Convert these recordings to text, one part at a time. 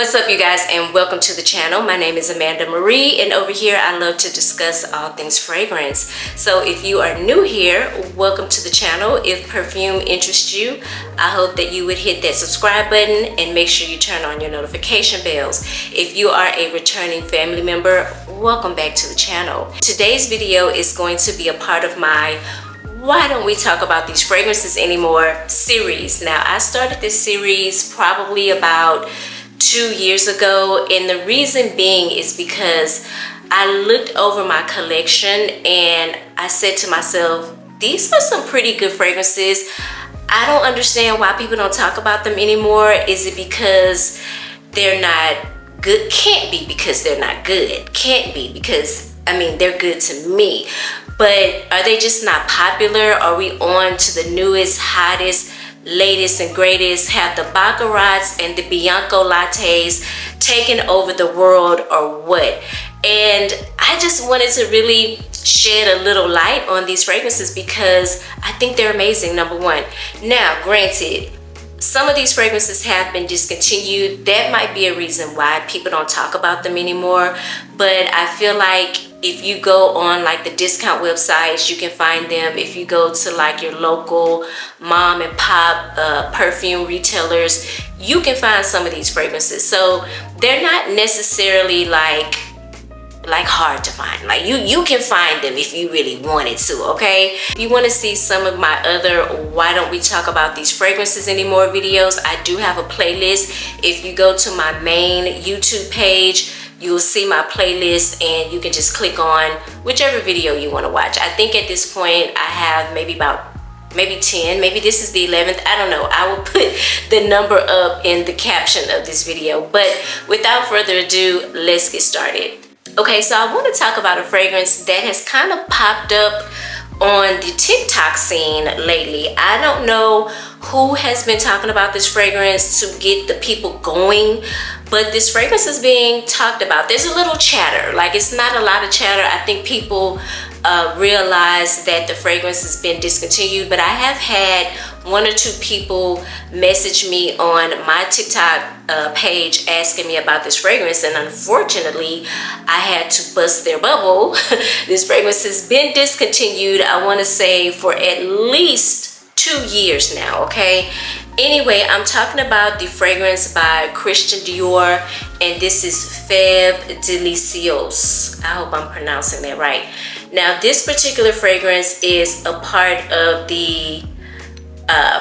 What's up, you guys, and welcome to the channel. My name is Amanda Marie, and over here I love to discuss all things fragrance. So if you are new here, welcome to the channel. If perfume interests you, I hope that you would hit that subscribe button and make sure you turn on your notification bells. If you are a returning family member, welcome back to the channel. Today's video is going to be a part of my "Why don't we talk about these fragrances anymore" series. Now, I started this series probably about 2 years ago, and the reason being is because I looked over my collection and I said to myself, these are some pretty good fragrances. I don't understand why people don't talk about them anymore. Is it because they're not good? Can't be because they're not good. Can't be because, I mean, they're good to me. But are they just not popular? Are we on to the newest, hottest, latest and greatest? Have the baccarats and the Bianco lattes taken over the world, or what? And I just wanted to really shed a little light on these fragrances because I think they're amazing, number one. Now, granted, some of these fragrances have been discontinued. That might be a reason why people don't talk about them anymore. But I feel like if you go on like the discount websites, you can find them. If you go to like your local mom and pop perfume retailers, you can find some of these fragrances. So they're not necessarily like hard to find. Like you can find them if you really wanted to, okay? If you want to see some of my other "Why don't we talk about these fragrances anymore" videos, I do have a playlist. If you go to my main YouTube page, you'll see my playlist and you can just click on whichever video you want to watch. I think at this point I have maybe 10, maybe this is the 11th, I don't know. I will put the number up in the caption of this video. But without further ado, let's get started. Okay, so I want to talk about a fragrance that has kind of popped up on the TikTok scene lately. I don't know who has been talking about this fragrance to get the people going, but this fragrance is being talked about. There's a little chatter, like it's not a lot of chatter. I think people realize that the fragrance has been discontinued, but I have had 1 or 2 people message me on my TikTok page asking me about this fragrance, and unfortunately I had to bust their bubble. This fragrance has been discontinued, I want to say, for at least 2 years now, okay? Anyway, I'm talking about the fragrance by Christian Dior, and this is Feve Delicieuse. I hope I'm pronouncing that right. Now, this particular fragrance is a part of the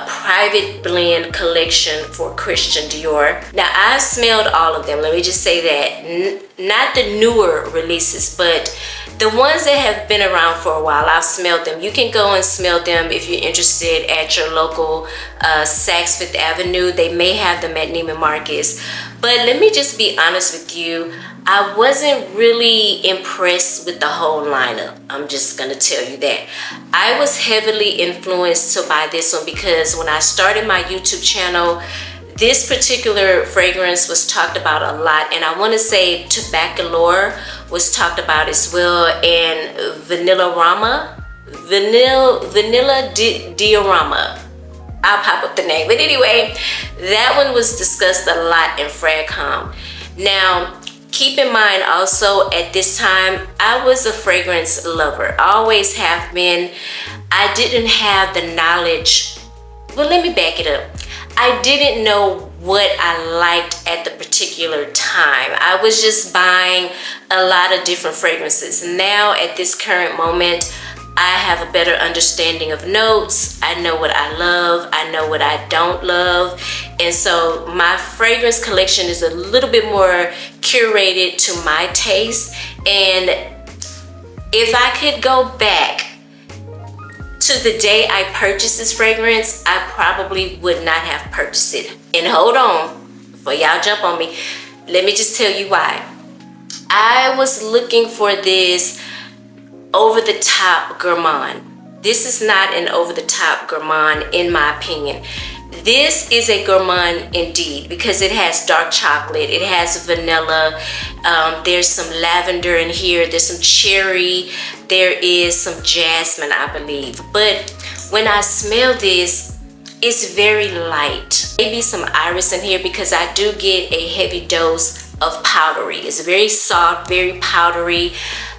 private blend collection for Christian Dior. Now, I've smelled all of them. Let me just say that. Not the newer releases, but the ones that have been around for a while, I've smelled them. You can go and smell them if you're interested at your local Saks Fifth Avenue. They may have them at Neiman Marcus. But let me just be honest with you. I wasn't really impressed with the whole lineup. I'm just gonna tell you that. I was heavily influenced to buy this one because when I started my YouTube channel, this particular fragrance was talked about a lot, and I want to say Tobacco was talked about as well, and Vanilla Diorama. I'll pop up the name, but anyway, that one was discussed a lot in Fragcom. Now, keep in mind also, at this time, I was a fragrance lover. I always have been. I didn't have the knowledge. Well, let me back it up. I didn't know what I liked at the particular time. I was just buying a lot of different fragrances. Now, at this current moment, I have a better understanding of notes. I know what I love. I know what I don't love. And so my fragrance collection is a little bit more curated to my taste. And if I could go back to the day I purchased this fragrance, I probably would not have purchased it. And hold on, before y'all jump on me, let me just tell you why. I was looking for this over-the-top gourmand. This is not an over-the-top gourmand in my opinion. This is a gourmand indeed because it has dark chocolate, it has vanilla, there's some lavender in here, there's some cherry, there is some jasmine, I believe. But when I smell this, It's very light. Maybe some iris in here because I do get a heavy dose of powdery. It's very soft, very powdery.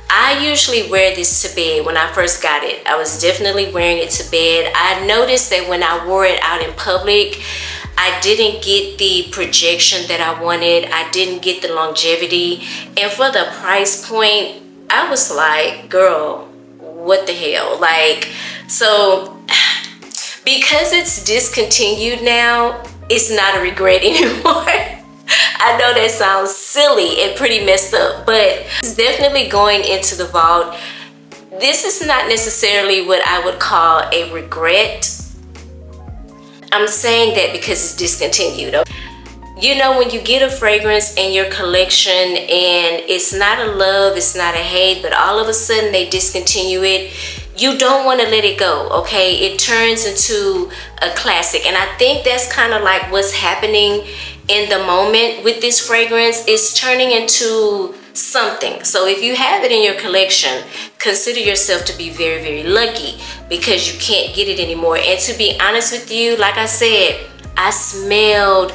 I usually wear this to bed. When I first got it, I was definitely wearing it to bed. I noticed that when I wore it out in public, I didn't get the projection that I wanted. I didn't get the longevity. And for the price point, I was like, girl, what the hell? Like, so because it's discontinued now, it's not a regret anymore. I know that sounds silly and pretty messed up, but it's definitely going into the vault. This is not necessarily what I would call a regret. I'm saying that because it's discontinued. You know, when you get a fragrance in your collection and it's not a love, it's not a hate, but all of a sudden they discontinue it, you don't want to let it go, okay? It turns into a classic. And I think that's kind of like what's happening in the moment with this fragrance. It's turning into something. So if you have it in your collection, consider yourself to be very, very lucky because you can't get it anymore. And to be honest with you, like I said, I smelled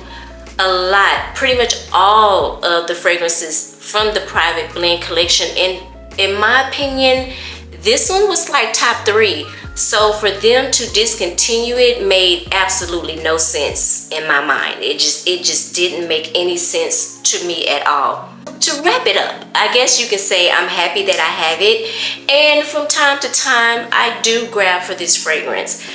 a lot, pretty much all of the fragrances from the private blend collection, and in my opinion, this one was like top 3. So for them to discontinue it made absolutely no sense in my mind. It just didn't make any sense to me at all. To wrap it up, I guess you can say I'm happy that I have it, and from time to time I do grab for this fragrance.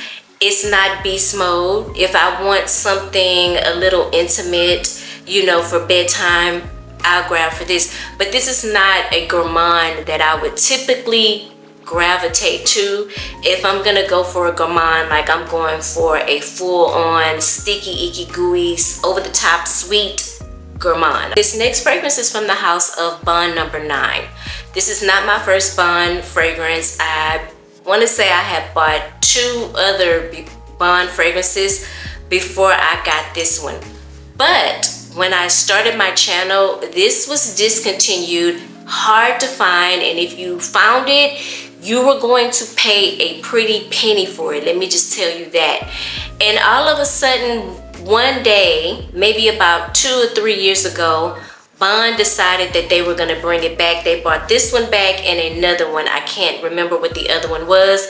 It's not beast mode. If I want something a little intimate, you know, for bedtime, I'll grab for this. But this is not a gourmand that I would typically gravitate to. If I'm gonna go for a gourmand, like I'm going for a full-on sticky, icky, gooey, over-the-top sweet gourmand. This next fragrance is from the house of Bond No9. This is not my first Bond fragrance. I want to say I had bought 2 other Bond fragrances before I got this one. But when I started my channel, this was discontinued, hard to find, and if you found it, you were going to pay a pretty penny for it. Let me just tell you that. And all of a sudden, one day, maybe about 2 or 3 years ago, Bond decided that they were going to bring it back. They brought this one back and another one. I can't remember what the other one was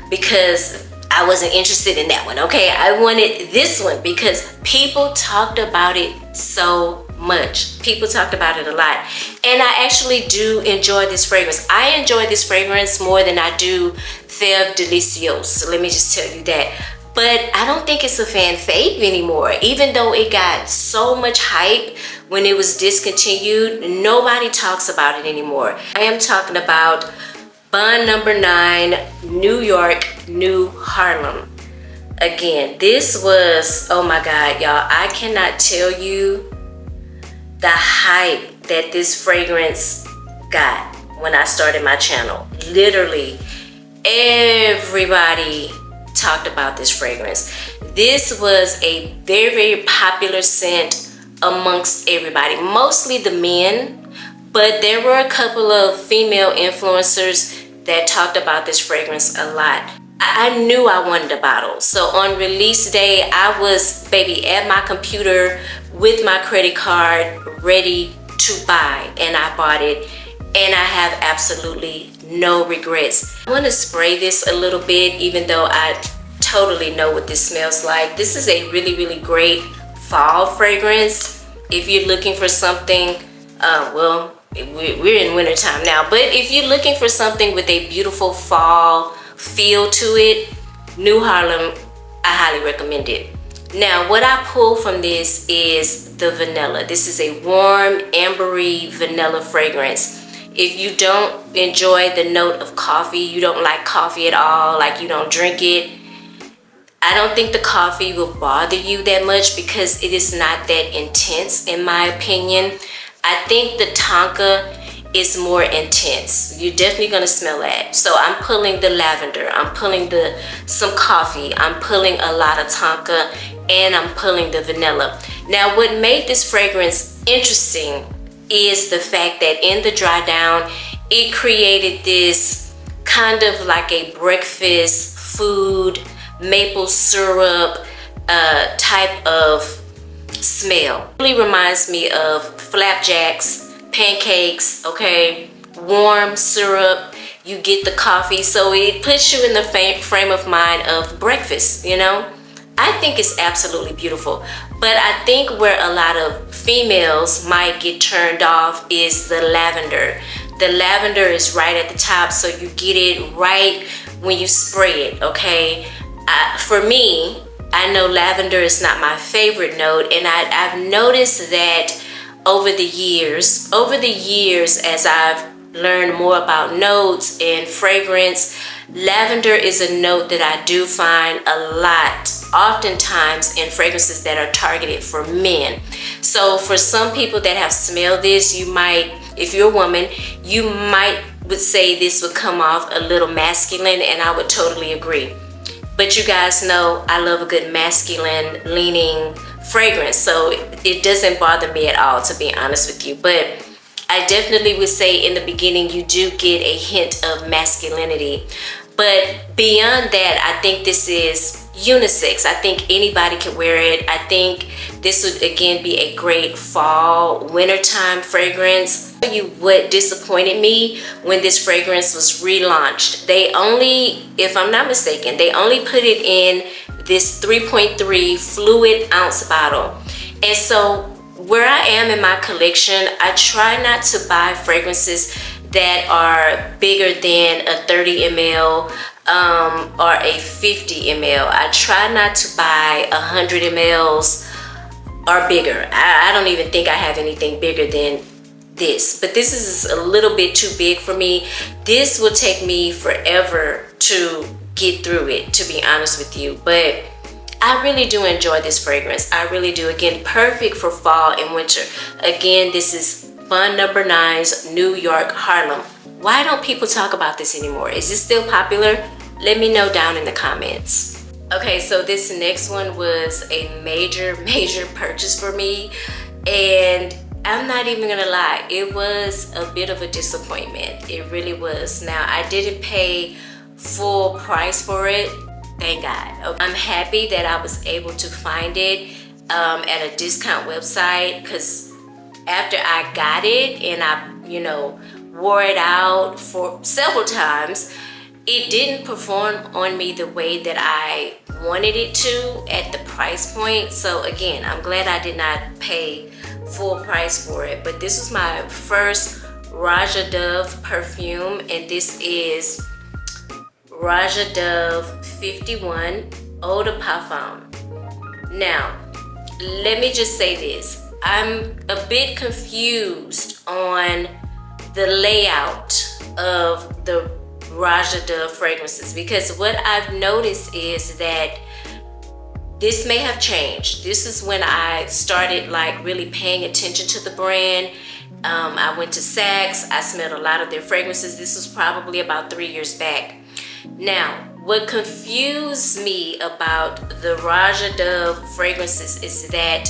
because I wasn't interested in that one, okay? I wanted this one because people talked about it so much. People talked about it a lot. And I actually do enjoy this fragrance. I enjoy this fragrance more than I do Feve Delicieuse. So let me just tell you that. But I don't think it's a fan fave anymore. Even though it got so much hype when it was discontinued, nobody talks about it anymore. I am talking about Bond No9 New York, New Harlem. Again, this was, oh my God, y'all, I cannot tell you the hype that this fragrance got when I started my channel. Literally, everybody talked about this fragrance. This was a very, very popular scent amongst everybody, mostly the men, but there were a couple of female influencers that talked about this fragrance a lot. I knew I wanted a bottle, so on release day I was, baby, at my computer with my credit card ready to buy, and I bought it, and I have absolutely no regrets. I want to spray this a little bit, even though I totally know what this smells like. This is a really, really great fall fragrance. If you're looking for something, well, we're in wintertime now, but if you're looking for something with a beautiful fall feel to it, New Harlem, I highly recommend it. Now, what I pull from this is the vanilla. This is a warm, ambery vanilla fragrance. If you don't enjoy the note of coffee, you don't like coffee at all, like you don't drink it, I don't think the coffee will bother you that much because it is not that intense in my opinion. I think the tonka is more intense. You're definitely gonna smell that. So I'm pulling the lavender, I'm pulling some coffee, I'm pulling a lot of tonka, and I'm pulling the vanilla. Now, what made this fragrance interesting is the fact that in the dry down, it created this kind of like a breakfast food, maple syrup, type of smell. It really reminds me of flapjacks, pancakes, okay, warm syrup. You get the coffee, so it puts you in the frame of mind of breakfast, you know. I think it's absolutely beautiful, but I think where a lot of females might get turned off is the lavender. The lavender is right at the top, so you get it right when you spray it, okay? For me, I know lavender is not my favorite note, and I've noticed that over the years as I've learned more about notes and fragrance, lavender is a note that I do find a lot, oftentimes in fragrances that are targeted for men. So for some people that have smelled this, you might, if you're a woman, you would say this would come off a little masculine, and I would totally agree. But you guys know I love a good masculine leaning fragrance, so it doesn't bother me at all, to be honest with you. But I definitely would say in the beginning you do get a hint of masculinity. But beyond that, I think this is unisex. I think anybody can wear it. I think this would again be a great fall, wintertime fragrance. I'll tell you what disappointed me when this fragrance was relaunched. They only, if I'm not mistaken, they only put it in this 3.3 fluid ounce bottle. And so where I am in my collection, I try not to buy fragrances that are bigger than a 30 ml or a 50 ml. I try not to buy 100 mls or bigger. I don't even think I have anything bigger than this, but this is a little bit too big for me. This will take me forever to get through it, to be honest with you, but I really do enjoy this fragrance. I really do. Again, perfect for fall and winter. Again, this is Bond No9's New York Harlem. Why don't people talk about this anymore? Is this still popular? Let me know down in the comments. Okay, so this next one was a major purchase for me, and I'm not even gonna lie, it was a bit of a disappointment. It really was. Now, I didn't pay full price for it, thank God. I'm happy that I was able to find it at a discount website, because after I got it and I, you know, wore it out for several times, it didn't perform on me the way that I wanted it to at the price point. So again, I'm glad I did not pay full price for it. But this was my first Roja Dove perfume, and this is Roja Dove 51 Eau de Parfum. Now, let me just say this. I'm a bit confused on the layout of the Roja Dove fragrances, because what I've noticed is that this may have changed. This is when I started like really paying attention to the brand. I went to Saks. I smelled a lot of their fragrances. This was probably about 3 years back. Now, what confused me about the Roja Dove fragrances is that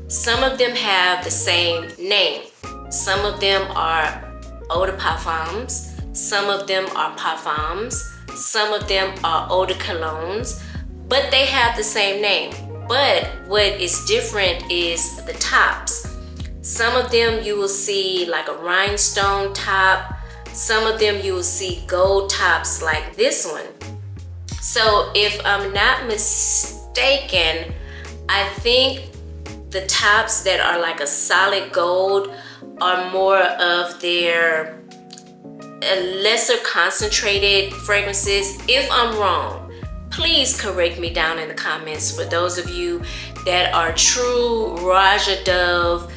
some of them have the same name. Some of them are eau de parfums. Some of them are parfums. Some of them are eau de colognes, but they have the same name. But what is different is the tops. Some of them you will see like a rhinestone top. Some of them you will see gold tops like this one. So if I'm not mistaken, I think the tops that are like a solid gold are more of their lesser concentrated fragrances. If I'm wrong, please correct me down in the comments. For those of you that are true Roja Dove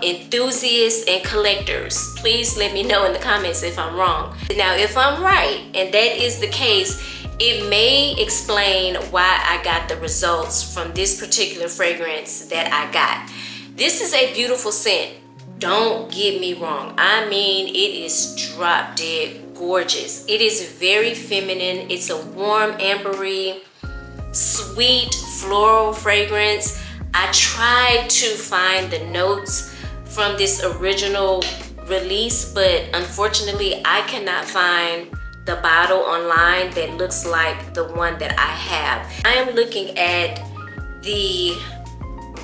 enthusiasts and collectors, please let me know in the comments if I'm wrong. Now, if I'm right and that is the case, it may explain why I got the results from this particular fragrance that I got. This is a beautiful scent. Don't get me wrong. I mean, it is drop dead gorgeous. It is very feminine. It's a warm, ambery, sweet floral fragrance. I tried to find the notes from this original release, but unfortunately I cannot find the bottle online that looks like the one that I have. I am looking at the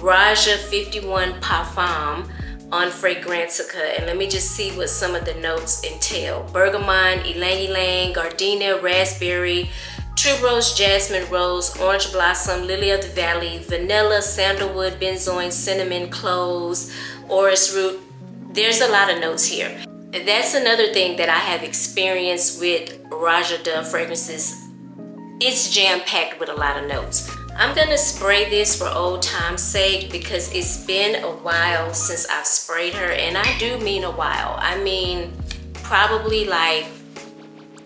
Roja 51 Parfum on Fragrantica, and let me just see what some of the notes entail. Bergamot, ylang ylang, gardenia, raspberry, tuberose, jasmine, rose, orange blossom, lily of the valley, vanilla, sandalwood, benzoin, cinnamon, cloves, orris root. There's a lot of notes here. That's another thing that I have experienced with Roja Dove fragrances. It's jam-packed with a lot of notes. I'm gonna spray this for old time's sake because it's been a while since I've sprayed her, and I do mean a while. I mean probably like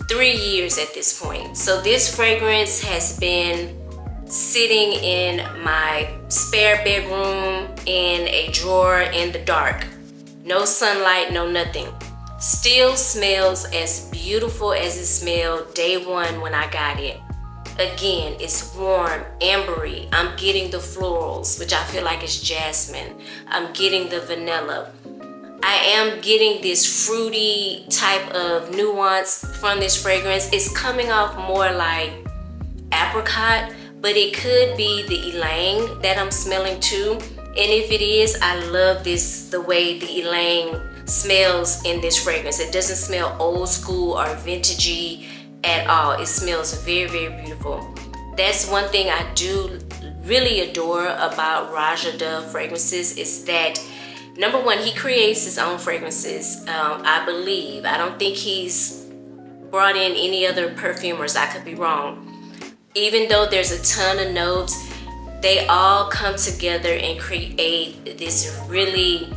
3 years at this point. So this fragrance has been sitting in my spare bedroom in a drawer in the dark. No sunlight, no nothing. Still smells as beautiful as it smelled day one when I got it. Again, it's warm, ambery. I'm getting the florals, which I feel like is jasmine. I'm getting the vanilla. I am getting this fruity type of nuance from this fragrance. It's coming off more like apricot, but it could be the ylang that I'm smelling too. And if it is, I love the way the ylang smells in this fragrance. It doesn't smell old school or vintagey at all. It smells very, very beautiful. That's one thing I do really adore about Roja Dove fragrances is that, number one, he creates his own fragrances. I believe. I don't think he's brought in any other perfumers. I could be wrong. Even though there's a ton of notes, they all come together and create this really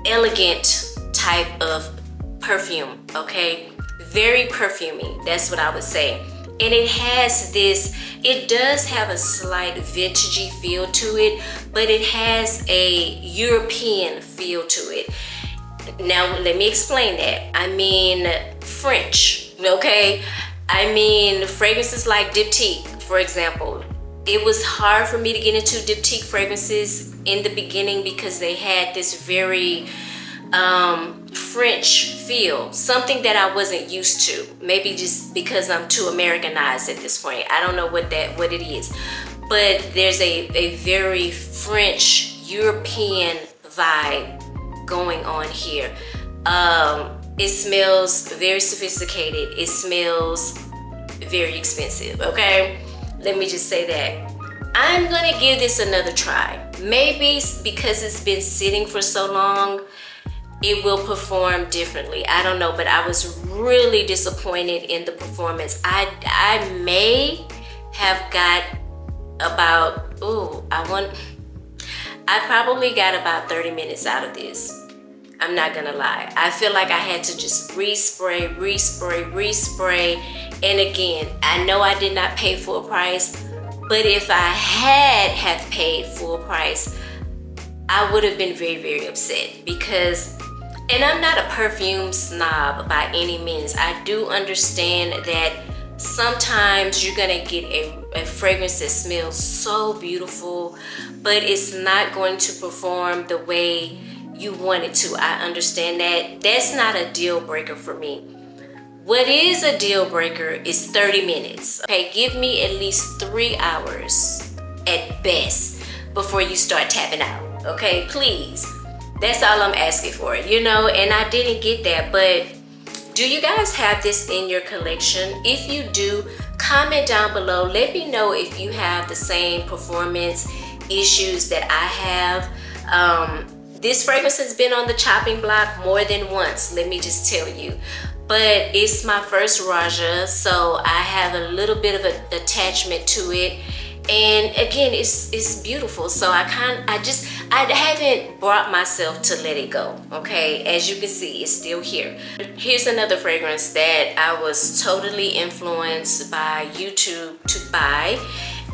elegant type of perfume, okay? Very perfumey, that's what I would say. And it has this, it does have a slight vintagey feel to it, but it has a European feel to it. Now, let me explain that. I mean French, okay? I mean fragrances like Diptyque, for example. It was hard for me to get into Diptyque fragrances in the beginning because they had this very French feel, something that I wasn't used to. Maybe just because I'm too Americanized at this point. I don't know what it is, but there's a very French European vibe going on here. It smells very sophisticated. It smells very expensive, okay? Let me just say that. I'm gonna give this another try. Maybe because it's been sitting for so long, it will perform differently. I don't know, but I was really disappointed in the performance. I may have got about, I probably got about 30 minutes out of this. I'm not gonna lie. I feel like I had to just respray. And again, I know I did not pay full price, but if I had paid full price, I would have been very, very upset because, and I'm not a perfume snob by any means. I do understand that sometimes you're gonna get a fragrance that smells so beautiful, but it's not going to perform the way you want it to. I understand that. That's not a deal breaker for me. What is a deal breaker is 30 minutes. Okay, give me at least 3 hours at best before you start tapping out. Okay, please. That's all I'm asking for, you know, and I didn't get that. But do you guys have this in your collection? If you do, comment down below. Let me know if you have the same performance issues that I have. This fragrance has been on the chopping block more than once, let me just tell you. But it's my first Roja, so I have a little bit of an attachment to it. And again, it's beautiful. So I haven't brought myself to let it go, okay? As you can see, it's still here. Here's another fragrance that I was totally influenced by YouTube to buy.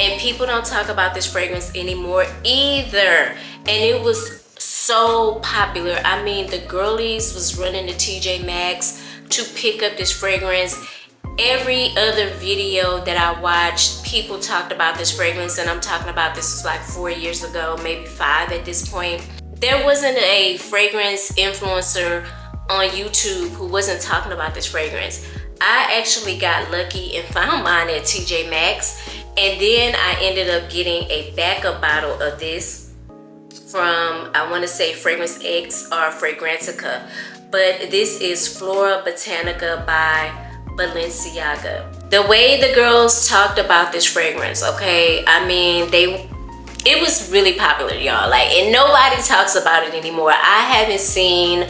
And people don't talk about this fragrance anymore either. And it was so popular. I mean, the girlies was running to TJ Maxx to pick up this fragrance. Every other video that I watched, people talked about this fragrance, and I'm talking about this was like 4 years ago, maybe 5 at this point. There wasn't a fragrance influencer on YouTube who wasn't talking about this fragrance. I actually got lucky and found mine at TJ Maxx, And then I ended up getting a backup bottle of this from, I want to say Fragrance X or Fragrantica, but this is Flora Botanica by Balenciaga. The way the girls talked about this fragrance, okay, I mean, it was really popular, y'all, like, and nobody talks about it anymore. I haven't seen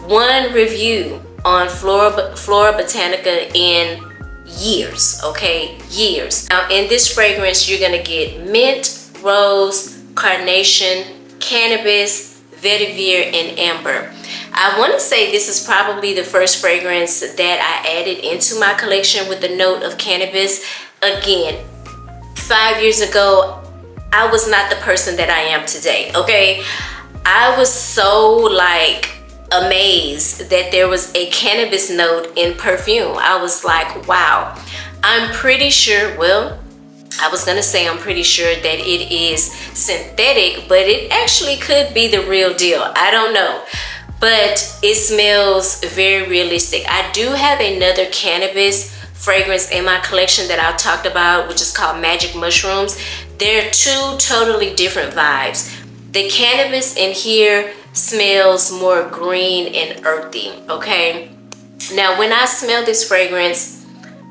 one review on Flora Botanica in years, okay, years. Now in this fragrance you're gonna get mint, rose, carnation, cannabis, vetiver, and amber. I want to say this is probably the first fragrance that I added into my collection with the note of cannabis. Again, 5 years ago I was not the person that I am today, okay? I was so like amazed that there was a cannabis note in perfume. I was like, wow. I'm pretty sure, well, I was gonna say I'm pretty sure that it is synthetic, but it actually could be the real deal. I don't know, but it smells very realistic. I do have another cannabis fragrance in my collection that I've talked about, which is called Magic Mushrooms. They're two totally different vibes. The cannabis in here smells more green and earthy, okay? Now when I smell this fragrance,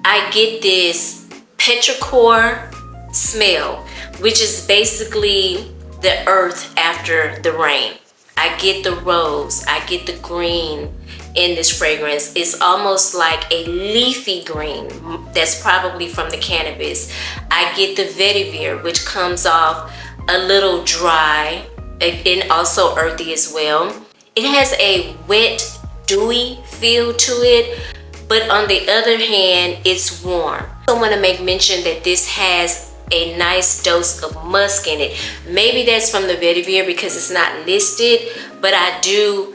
I get this petrichor smell, which is basically the earth after the rain. I get the rose, I get the green in this fragrance. It's almost like a leafy green that's probably from the cannabis. I get the vetiver, which comes off a little dry and also earthy as well. It has a wet, dewy feel to it, but on the other hand, it's warm. I also want to make mention that this has a nice dose of musk in it. Maybe that's from the vetiver because it's not listed, but I do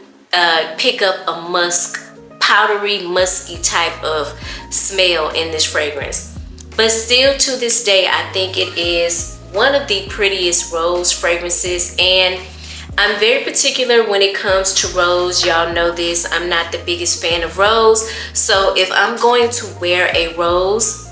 pick up a musk, powdery, musky type of smell in this fragrance. But still to this day, I think it is one of the prettiest rose fragrances, and I'm very particular when it comes to rose. Y'all know this, I'm not the biggest fan of rose, so if I'm going to wear a rose,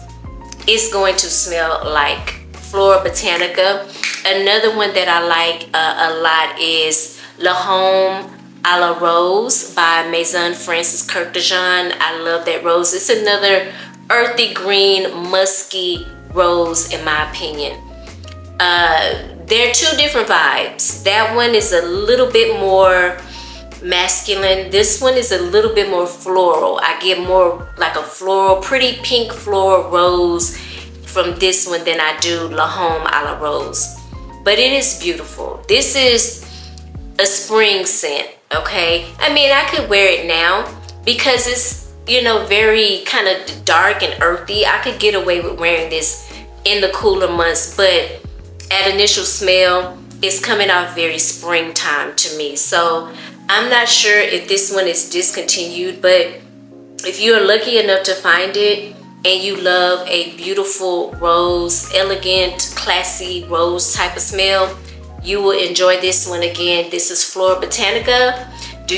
it's going to smell like Flora Botanica. Another one that I like a lot is La Homme à la Rose by Maison Francis Kurkdjian. I love that rose. It's another earthy green, musky rose in my opinion. They're two different vibes. That one is a little bit more masculine. This one is a little bit more floral. I get more like a floral, pretty pink floral rose from this one than I do La Homme à la Rose. But it is beautiful. This is a spring scent, okay? I mean, I could wear it now because it's, you know, very kind of dark and earthy. I could get away with wearing this in the cooler months, but at initial smell, it's coming out very springtime to me. So I'm not sure if this one is discontinued, but if you are lucky enough to find it and you love a beautiful rose, elegant, classy rose type of smell, you will enjoy this one. Again, this is Flora Botanica. Do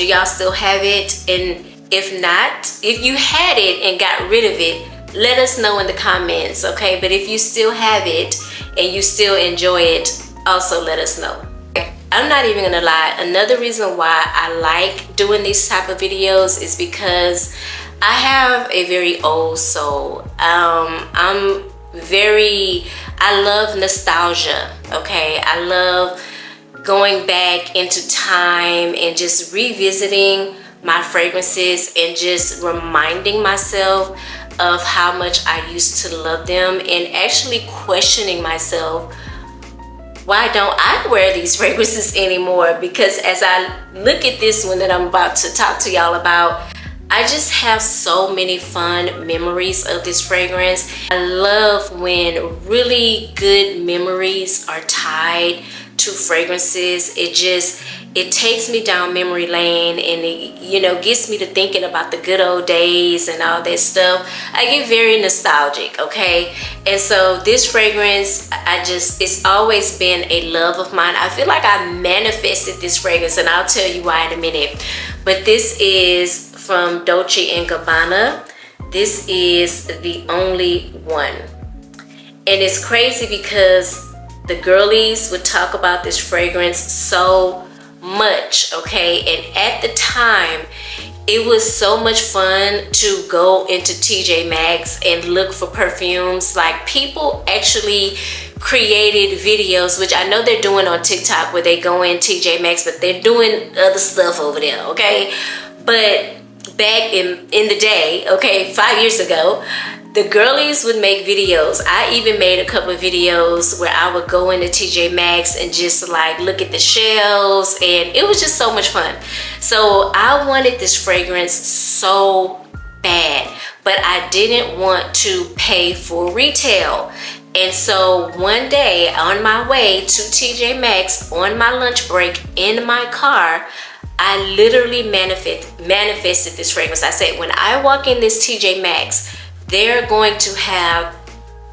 y'all still have it? And if not, if you had it and got rid of it, let us know in the comments, okay? But if you still have it and you still enjoy it, also let us know. I'm not even gonna lie, another reason why I like doing these type of videos is because I have a very old soul. I love nostalgia, okay? I love going back into time and just revisiting my fragrances and just reminding myself of how much I used to love them, and actually questioning myself, why don't I wear these fragrances anymore? Because as I look at this one that I'm about to talk to y'all about, I just have so many fun memories of this fragrance. I love when really good memories are tied to fragrances. It takes me down memory lane, and it, you know, gets me to thinking about the good old days and all that stuff. I get very nostalgic, okay? And so this fragrance, it's always been a love of mine. I feel like I manifested this fragrance, and I'll tell you why in a minute. But this is from Dolce & Gabbana. This is the only one. And it's crazy because the girlies would talk about this fragrance so much, okay? And at the time, it was so much fun to go into TJ Maxx and look for perfumes. Like, people actually created videos, which I know they're doing on TikTok, where they go in TJ Maxx, but they're doing other stuff over there, okay? But back in the day, okay, 5 years ago, the girlies would make videos. I even made a couple of videos where I would go into TJ Maxx and just like look at the shelves, and it was just so much fun. So I wanted this fragrance so bad, but I didn't want to pay for retail. And so one day on my way to TJ Maxx on my lunch break in my car, I literally manifested this fragrance. I said, when I walk in this TJ Maxx, they're going to have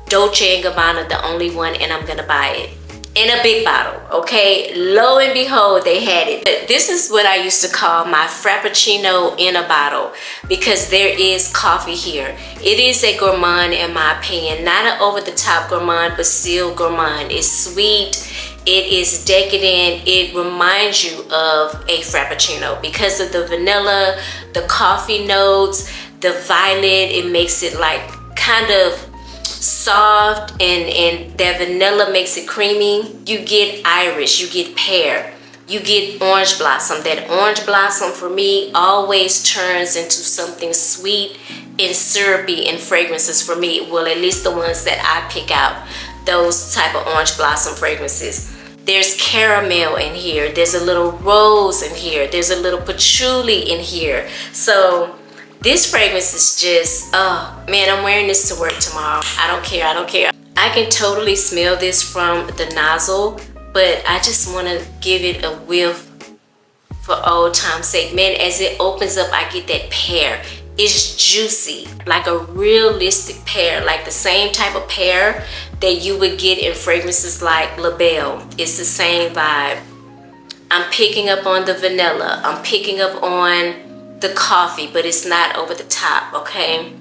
Dolce & Gabbana, the only one, and I'm gonna buy it in a big bottle, okay? Lo and behold, they had it. But this is what I used to call my Frappuccino in a bottle, because there is coffee here. It is a gourmand in my opinion, not an over-the-top gourmand, but still gourmand. It's sweet, it is decadent, it reminds you of a Frappuccino because of the vanilla, the coffee notes, the violet. It makes it like kind of soft, and that vanilla makes it creamy. You get iris, you get pear, you get orange blossom. That orange blossom for me always turns into something sweet and syrupy in fragrances for me. Well, at least the ones that I pick out, those type of orange blossom fragrances. There's caramel in here, there's a little rose in here, there's a little patchouli in here. So this fragrance is just, oh man, I'm wearing this to work tomorrow. I don't care, I don't care. I can totally smell this from the nozzle, but I just want to give it a whiff for old time's sake. Man, as it opens up, I get that pear. It's juicy, like a realistic pear, like the same type of pear that you would get in fragrances like La Belle. It's the same vibe. I'm picking up on the vanilla. I'm picking up on the coffee, but it's not over the top, okay?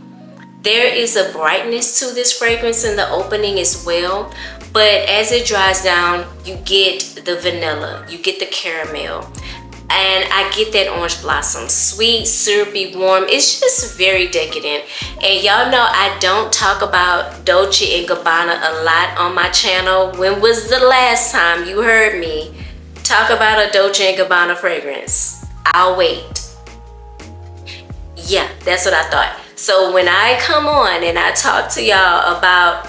There is a brightness to this fragrance in the opening as well, but as it dries down, you get the vanilla, you get the caramel, and I get that orange blossom. Sweet, syrupy, warm. It's just very decadent. And y'all know I don't talk about Dolce & Gabbana a lot on my channel. When was the last time you heard me talk about a Dolce & Gabbana fragrance? I'll wait. Yeah, that's what I thought. So when I come on and I talk to y'all about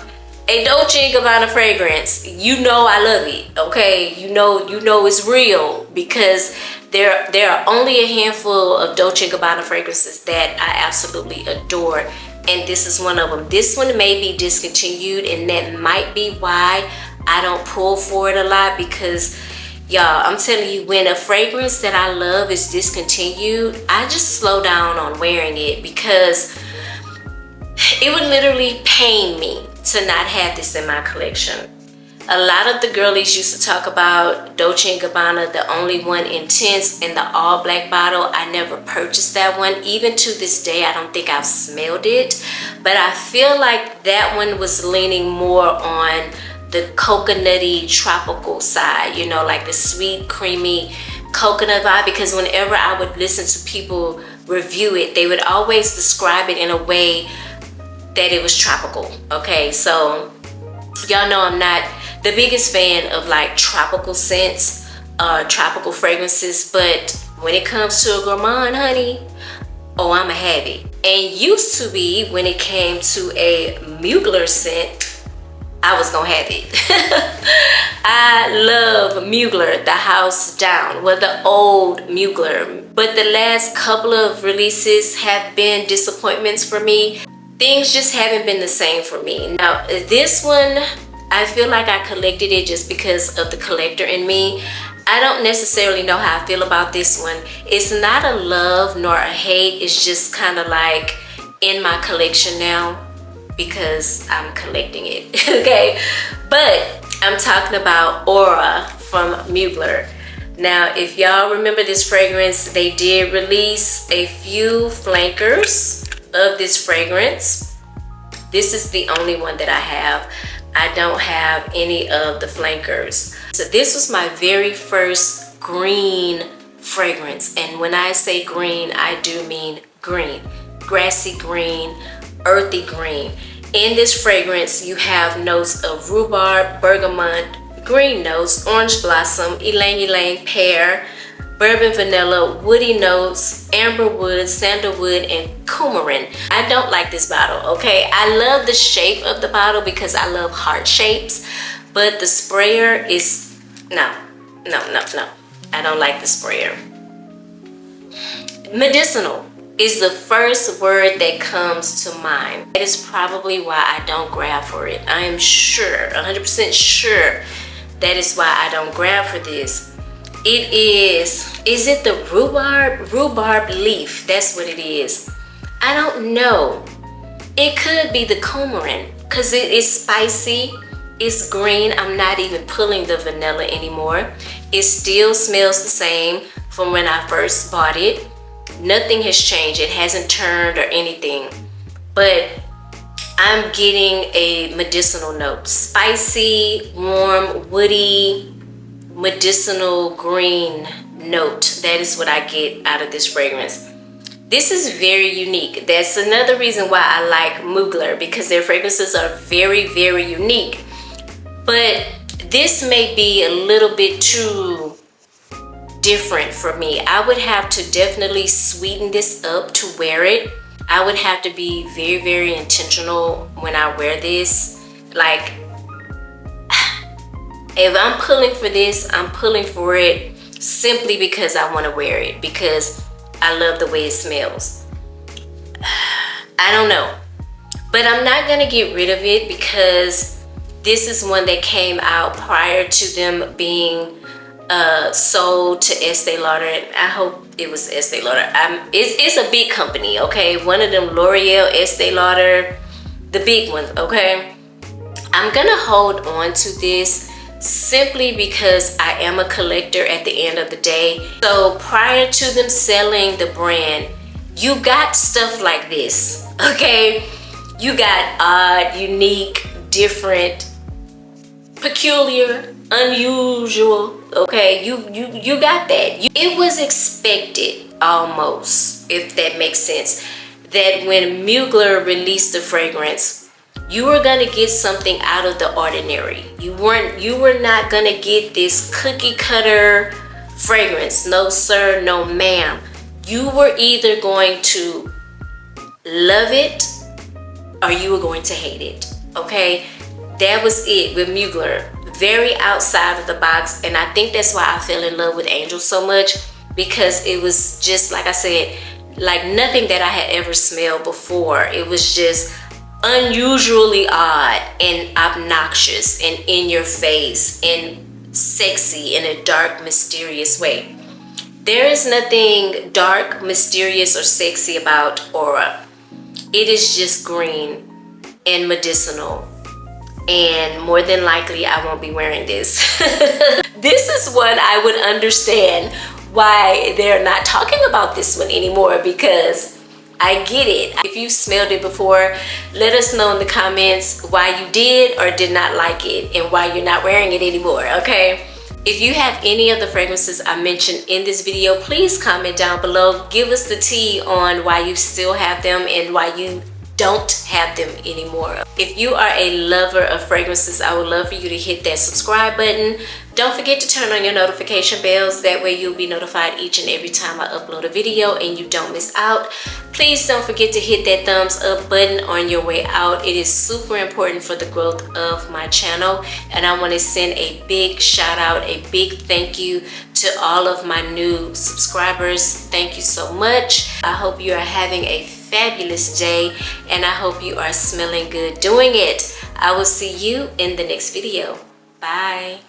a Dolce & Gabbana fragrance, you know I love it, okay? You know it's real, because there are only a handful of Dolce & Gabbana fragrances that I absolutely adore, and this is one of them. This one may be discontinued, and that might be why I don't pull for it a lot, because y'all, I'm telling you, when a fragrance that I love is discontinued, I just slow down on wearing it, because it would literally pain me to not have this in my collection. A lot of the girlies used to talk about Dolce & Gabbana, the only one intense, in the all black bottle. I never purchased that one. Even to this day, I don't think I've smelled it, but I feel like that one was leaning more on the coconutty tropical side, you know, like the sweet creamy coconut vibe, because whenever I would listen to people review it, they would always describe it in a way that it was tropical, okay? So y'all know I'm not the biggest fan of like tropical scents, tropical fragrances, but when it comes to a gourmand, honey, oh, I'ma have it. And used to be, when it came to a Mugler scent, I was gonna have it. I love Mugler, the house down, well, the old Mugler. But the last couple of releases have been disappointments for me. Things just haven't been the same for me. Now, this one, I feel like I collected it just because of the collector in me. I don't necessarily know how I feel about this one. It's not a love nor a hate. It's just kind of like in my collection now, because I'm collecting it, okay? But I'm talking about Aura from Mugler. Now, if y'all remember this fragrance, they did release a few flankers of this fragrance. This is the only one that I have. I don't have any of the flankers. So this was my very first green fragrance, and when I say green, I do mean green, grassy green, earthy green. In this fragrance, you have notes of rhubarb, bergamot, green notes, orange blossom, ylang ylang, pear, bourbon vanilla, woody notes, amber wood, sandalwood, and coumarin. I don't like this bottle, okay? I love the shape of the bottle because I love heart shapes, but the sprayer is, no. I don't like the sprayer. Medicinal is the first word that comes to mind. That is probably why I don't grab for it. I am sure, 100% sure, that is why I don't grab for this. It is it the rhubarb? Rhubarb leaf, that's what it is. I don't know. It could be the coumarin because it is spicy. It's green. I'm not even pulling the vanilla anymore. It still smells the same from when I first bought it. Nothing has changed. It hasn't turned or anything. But I'm getting a medicinal note. Spicy, warm, woody, medicinal green note. That is what I get out of this fragrance. This is very unique. That's another reason why I like Mugler, because their fragrances are very, very unique. But this may be a little bit too different for me. I would have to definitely sweeten this up to wear it. I would have to be very, very intentional when I wear this. Like, if I'm pulling for this, I'm pulling for it simply because I want to wear it, because I love the way it smells. I don't know, but I'm not gonna get rid of it because this is one that came out prior to them being sold to Estee Lauder. I hope it was Estee Lauder. It's a big company, okay? One of them, L'Oreal, Estee Lauder, the big ones, okay? I'm gonna hold on to this simply because I am a collector at the end of the day. So prior to them selling the brand, you got stuff like this, okay? You got odd, unique, different, peculiar, unusual, okay? You got that. It was expected almost, if that makes sense, that when Mugler released the fragrance, you were gonna get something out of the ordinary. You were not gonna get this cookie cutter fragrance. No sir, no ma'am. You were either going to love it or you were going to hate it, okay? That was it with Mugler. Very outside of the box, and I think that's why I fell in love with Angel so much, because it was just, like I said, like nothing that I had ever smelled before. It was just unusually odd and obnoxious and in your face and sexy in a dark, mysterious way. There is nothing dark, mysterious, or sexy about Aura. It is just green and medicinal, and more than likely I won't be wearing this. This is one I would understand why they're not talking about this one anymore, because I get it. If you smelled it before, let us know in the comments why you did or did not like it and why you're not wearing it anymore, okay? If you have any of the fragrances I mentioned in this video, please comment down below. Give us the tea on why you still have them and why you don't have them anymore. If you are a lover of fragrances, I would love for you to hit that subscribe button. Don't forget to turn on your notification bells. That way you'll be notified each and every time I upload a video and you don't miss out. Please don't forget to hit that thumbs up button on your way out. It is super important for the growth of my channel, and I want to send a big shout out, a big thank you to all of my new subscribers. Thank you so much. I hope you are having a fabulous day, and I hope you are smelling good doing it. I will see you in the next video. Bye.